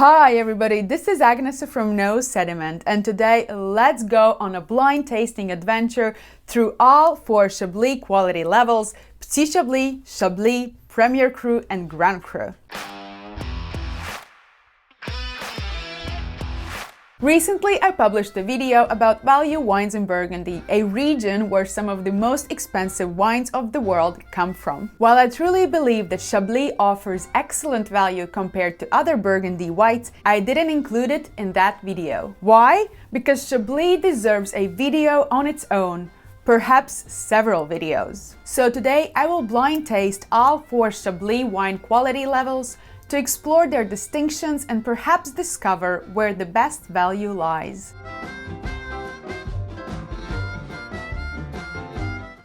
Hi everybody, this is Agnes from Sediment, and today let's go on a blind tasting adventure through all four Chablis quality levels: Petit Chablis, Chablis, Premier Cru and Grand Cru. Recently, I published a video about value wines in Burgundy, a region where some of the most expensive wines of the world come from. While I truly believe that Chablis offers excellent value compared to other Burgundy whites, I didn't include it in that video. Why? Because Chablis deserves a video on its own, perhaps several videos. So today I will blind taste all four Chablis wine quality levels to explore their distinctions and perhaps discover where the best value lies.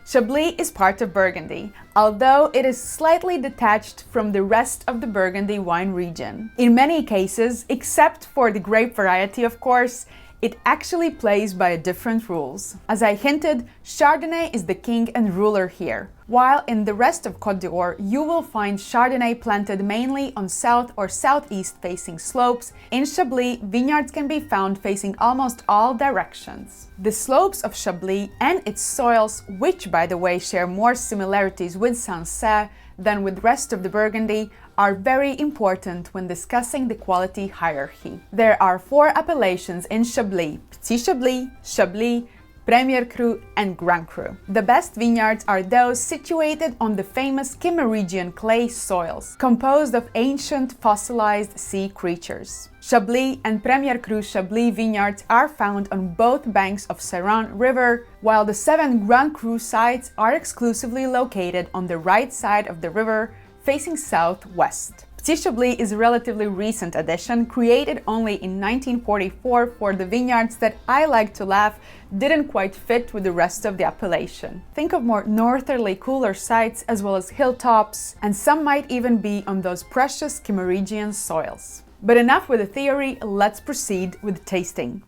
Chablis is part of Burgundy, although it is slightly detached from the rest of the Burgundy wine region. In many cases, except for the grape variety of course, it actually plays by different rules. As I hinted, Chardonnay is the king and ruler here, while in the rest of Côte d'Or you will find Chardonnay planted mainly on south or southeast facing slopes. In Chablis, vineyards can be found facing almost all directions. The slopes of Chablis and its soils, which by the way share more similarities with Sancerre than with the rest of the Burgundy, are very important when discussing the quality hierarchy. There are four appellations in Chablis: Petit Chablis, Chablis, Premier Cru and Grand Cru. The best vineyards are those situated on the famous Kimmeridgian clay soils, composed of ancient fossilized sea creatures. Chablis and Premier Cru Chablis vineyards are found on both banks of Saran River, while the 7 Grand Cru sites are exclusively located on the right side of the river, facing southwest. Petit Chablis is a relatively recent addition, created only in 1944 for the vineyards that, I like to laugh, didn't quite fit with the rest of the appellation. Think of more northerly, cooler sites as well as hilltops, and some might even be on those precious Kimmeridgian soils. But enough with the theory, let's proceed with tasting.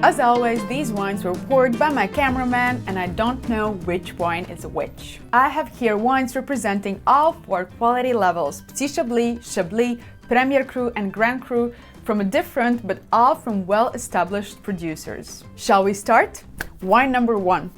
As always, these wines were poured by my cameraman and I don't know which wine is which. I have here wines representing all four quality levels: Petit Chablis, Chablis, Premier Cru and Grand Cru, from a different but all from well-established producers. Shall we start? Wine number one.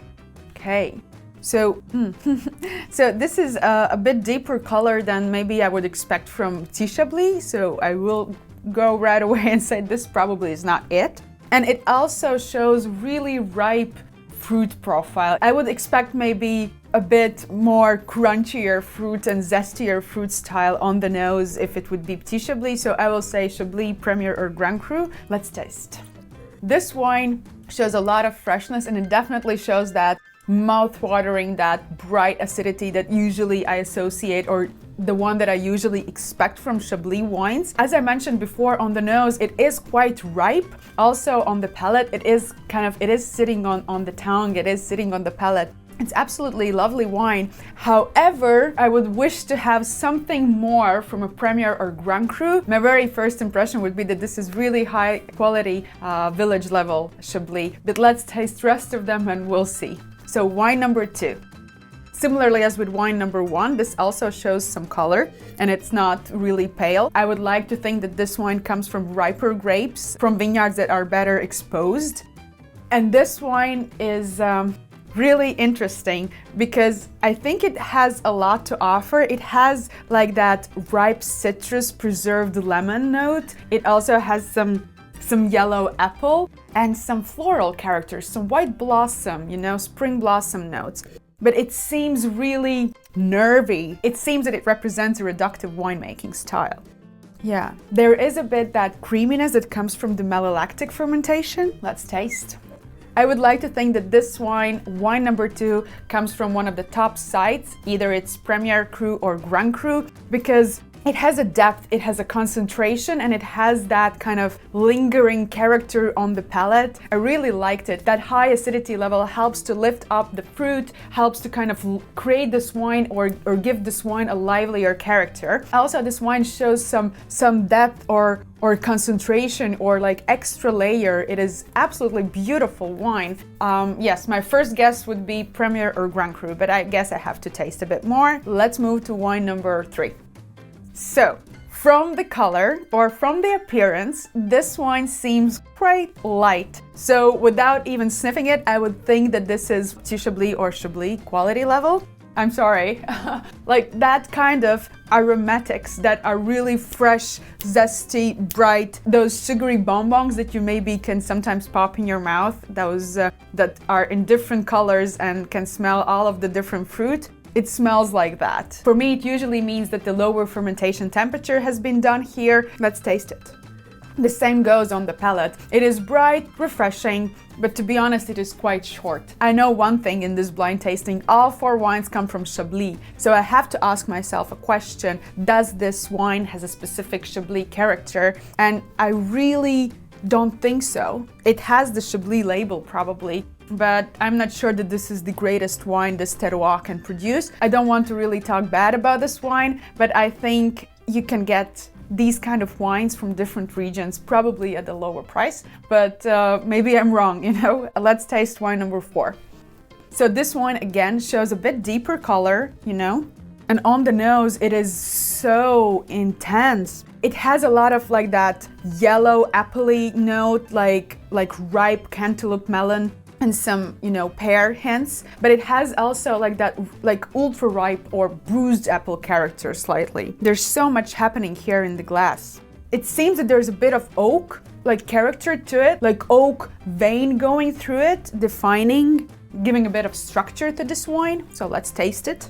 Okay. So this is a bit deeper color than maybe I would expect from Petit Chablis, so I will go right away and say this probably is not it. And it also shows really ripe fruit profile. I would expect maybe a bit more crunchier fruit and zestier fruit style on the nose if it would be Petit Chablis, so I will say Chablis, Premier or Grand Cru. Let's taste. This wine shows a lot of freshness and it definitely shows that mouth-watering, that bright acidity that usually I associate, or the one that I usually expect from Chablis wines. As I mentioned before, on the nose it is quite ripe. Also on the palate it is sitting on the tongue, it is sitting on the palate. It's absolutely lovely wine. However, I would wish to have something more from a Premier or Grand Cru. My very first impression would be that this is really high quality village level Chablis. But let's taste the rest of them and we'll see. So wine number two. Similarly as with wine number one, this also shows some color and it's not really pale. I would like to think that this wine comes from riper grapes, from vineyards that are better exposed. And this wine is really interesting because I think it has a lot to offer. It has like that ripe citrus preserved lemon note. It also has some yellow apple and some floral characters, some white blossom, spring blossom notes. But it seems really nervy. It seems that it represents a reductive winemaking style. Yeah, there is a bit that creaminess that comes from the malolactic fermentation. Let's taste. I would like to think that this wine number two, comes from one of the top sites, either it's Premier Cru or Grand Cru, because It has a depth, it has a concentration, and it has that kind of lingering character on the palate. I really liked it. That high acidity level helps to lift up the fruit, helps to kind of create this wine or give this wine a livelier character. Also, this wine shows some depth or concentration or like extra layer. It is absolutely beautiful wine. Yes, my first guess would be Premier or Grand Cru, but I guess I have to taste a bit more. Let's move to wine number 3. So, from the color or from the appearance, this wine seems quite light. So without even sniffing it, I would think that this is Petit Chablis or Chablis quality level. I'm sorry, like that kind of aromatics that are really fresh, zesty, bright, those sugary bonbons that you maybe can sometimes pop in your mouth, those that are in different colors and can smell all of the different fruit. It smells like that. For me, it usually means that the lower fermentation temperature has been done here. Let's taste it. The same goes on the palate. It is bright, refreshing, but to be honest, it is quite short. I know one thing in this blind tasting, all 4 wines come from Chablis. So I have to ask myself a question, does this wine has a specific Chablis character? And I really don't think so. It has the Chablis label probably, but I'm not sure that this is the greatest wine this terroir can produce. I don't want to really talk bad about this wine, but I think you can get these kind of wines from different regions, probably at a lower price, but maybe I'm wrong, you know? Let's taste wine number 4. So this wine again shows a bit deeper color, you know? And on the nose, it is so intense. It has a lot of like that yellow appley note, like ripe cantaloupe melon, and some, you know, pear hints, but it has also like that like ultra ripe or bruised apple character slightly. There's so much happening here in the glass. It seems that there's a bit of oak like character to it, like oak vein going through it, defining, giving a bit of structure to this wine. So let's taste it.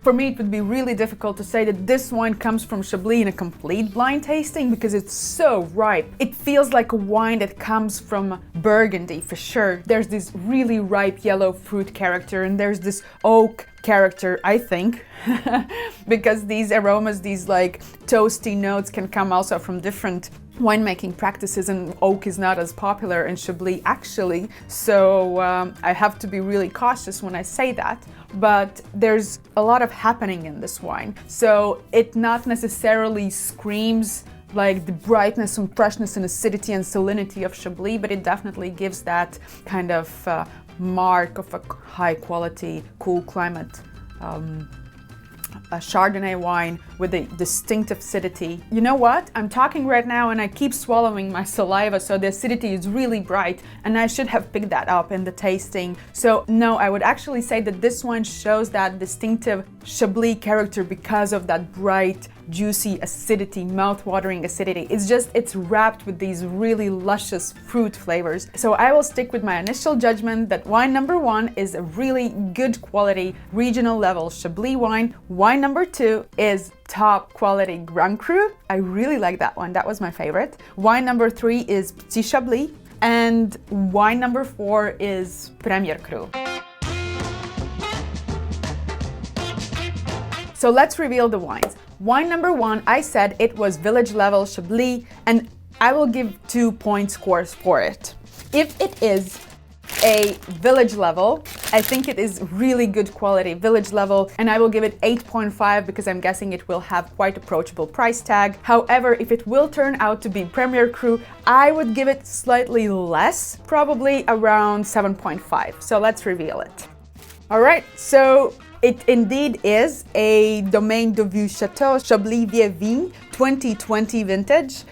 For me, it would be really difficult to say that this wine comes from Chablis in a complete blind tasting because it's so ripe. It feels like a wine that comes from Burgundy for sure. There's this really ripe yellow fruit character and there's this oak character, I think, because these aromas, these like toasty notes can come also from different winemaking practices, and oak is not as popular in Chablis actually, so I have to be really cautious when I say that. But there's a lot of happening in this wine, so it not necessarily screams like the brightness and freshness and acidity and salinity of Chablis, but it definitely gives that kind of mark of a high quality, cool climate a Chardonnay wine with a distinctive acidity. You know what? I'm talking right now and I keep swallowing my saliva, so the acidity is really bright and I should have picked that up in the tasting. So no, I would actually say that this wine shows that distinctive Chablis character because of that bright, juicy acidity, mouth-watering acidity. It's wrapped with these really luscious fruit flavors. So I will stick with my initial judgment that wine number 1 is a really good quality, regional level Chablis wine. Wine number 2 is top quality Grand Cru. I really like that one. That was my favorite. Wine number 3 is Petit Chablis. And wine number 4 is Premier Cru. So let's reveal the wines. Wine number 1, I said it was village level Chablis, and I will give 2 point scores for it. If it is a village level, I think it is really good quality village level, and I will give it 8.5 because I'm guessing it will have quite approachable price tag. However, if it will turn out to be Premier Cru, I would give it slightly less, probably around 7.5. So let's reveal it. All right, so it indeed is a Domaine de Vue Chateau Chablis Vieux Vigne 2020 vintage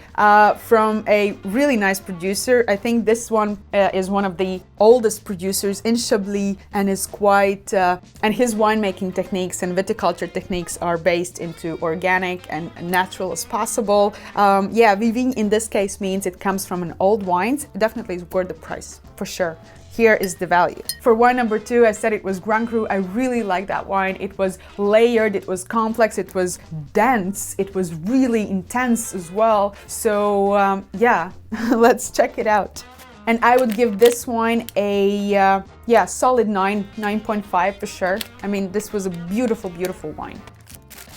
from a really nice producer. I think this one is one of the oldest producers in Chablis and is quite, and his winemaking techniques and viticulture techniques are based into organic and natural as possible. Yeah, Vieux Vigne in this case means it comes from an old wines. It definitely is worth the price, for sure. Here is the value. For wine number 2, I said it was Grand Cru. I really like that wine. It was layered, it was complex, it was dense, it was really intense as well. So yeah, let's check it out. And I would give this wine a solid 9.5 for sure. I mean, this was a beautiful, beautiful wine.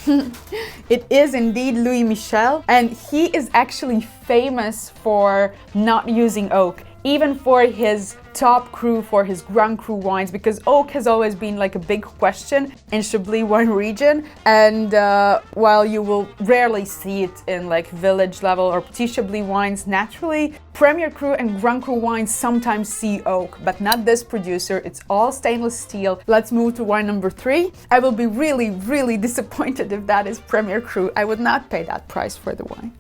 It is indeed Louis Michel, and he is actually famous for not using oak, even for his top cru, for his Grand Cru wines, because oak has always been like a big question in Chablis wine region. And while you will rarely see it in like village level or Petit Chablis wines naturally, Premier Cru and Grand Cru wines sometimes see oak, but not this producer. It's all stainless steel. Let's move to wine number 3. I will be really disappointed if that is Premier Cru. I would not pay that price for the wine.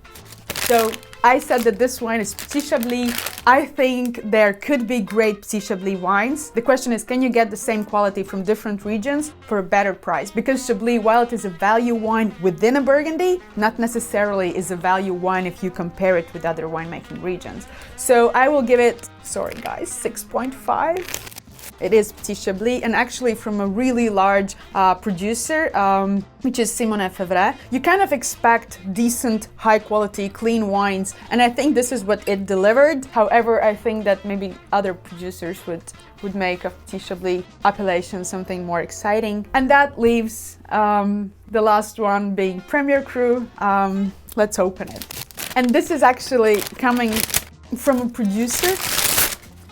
So I said that this wine is Petit Chablis. I think there could be great Petit Chablis wines. The question is, can you get the same quality from different regions for a better price? Because Chablis, while it is a value wine within a Burgundy, not necessarily is a value wine if you compare it with other winemaking regions. So I will give it, sorry guys, 6.5. It is Petit Chablis, and actually from a really large producer, which is Simone Fevre. You kind of expect decent, high quality, clean wines, and I think this is what it delivered. However, I think that maybe other producers would make of Petit Chablis appellation something more exciting. And that leaves the last one being Premier Cru. Let's open it. And this is actually coming from a producer,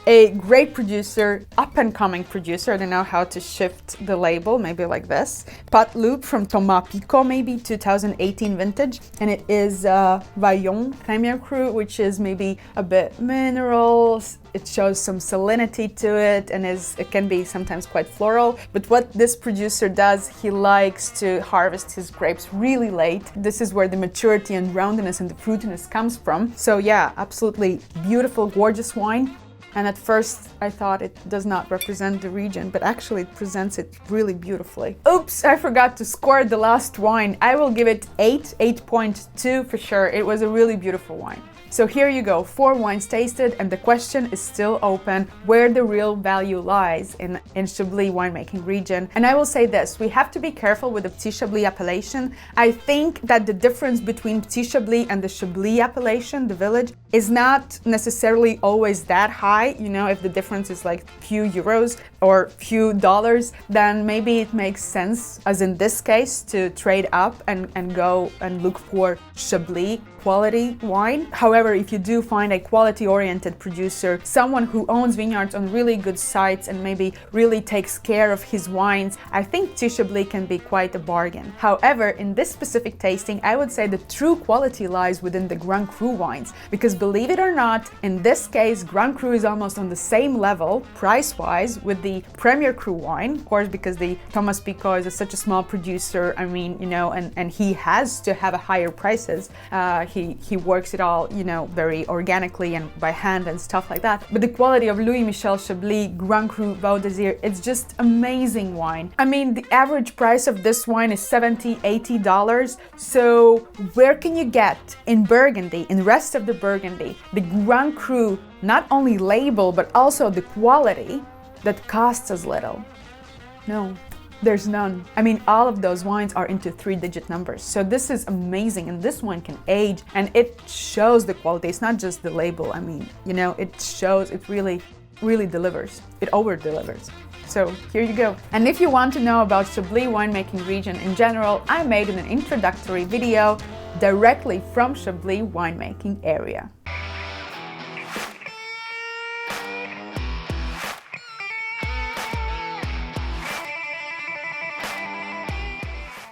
a great producer, up-and-coming producer. I don't know how to shift the label, maybe like this. Pot Loup from Thomas Picot, maybe 2018 vintage. And it is Vaillon Premier Cru, which is maybe a bit minerals. It shows some salinity to it, and it can be sometimes quite floral. But what this producer does, he likes to harvest his grapes really late. This is where the maturity and roundness and the fruitiness comes from. So yeah, absolutely beautiful, gorgeous wine. And at first I thought it does not represent the region, but actually it presents it really beautifully. Oops, I forgot to score the last wine. I will give it 8.2 for sure. It was a really beautiful wine. So here you go, 4 wines tasted, and the question is still open, where the real value lies in Chablis winemaking region. And I will say this, we have to be careful with the Petit Chablis appellation. I think that the difference between Petit Chablis and the Chablis appellation, the village, is not necessarily always that high. You know, if the difference is like few euros or few dollars, then maybe it makes sense, as in this case, to trade up and go and look for Chablis quality wine. However, if you do find a quality-oriented producer, someone who owns vineyards on really good sites and maybe really takes care of his wines, I think Petit Chablis can be quite a bargain. However, in this specific tasting, I would say the true quality lies within the Grand Cru wines, because believe it or not, in this case, Grand Cru is almost on the same level, price-wise, with the Premier Cru wine, of course, because the Thomas Picot is such a small producer, I mean, you know, and he has to have a higher prices. He works it all, you know, very organically and by hand and stuff like that. But the quality of Louis Michel Chablis, Grand Cru, Vau d'Azir, it's just amazing wine. I mean, the average price of this wine is $70, $80. So where can you get in Burgundy, in the rest of the Burgundy, the Grand Cru, not only label, but also the quality that costs as little? No. There's none. I mean, all of those wines are into 3-digit numbers. So this is amazing, and this wine can age, and it shows the quality. It's not just the label. I mean, you know, it shows, it really delivers. It over-delivers. So here you go. And if you want to know about Chablis winemaking region in general, I made an introductory video directly from Chablis winemaking area.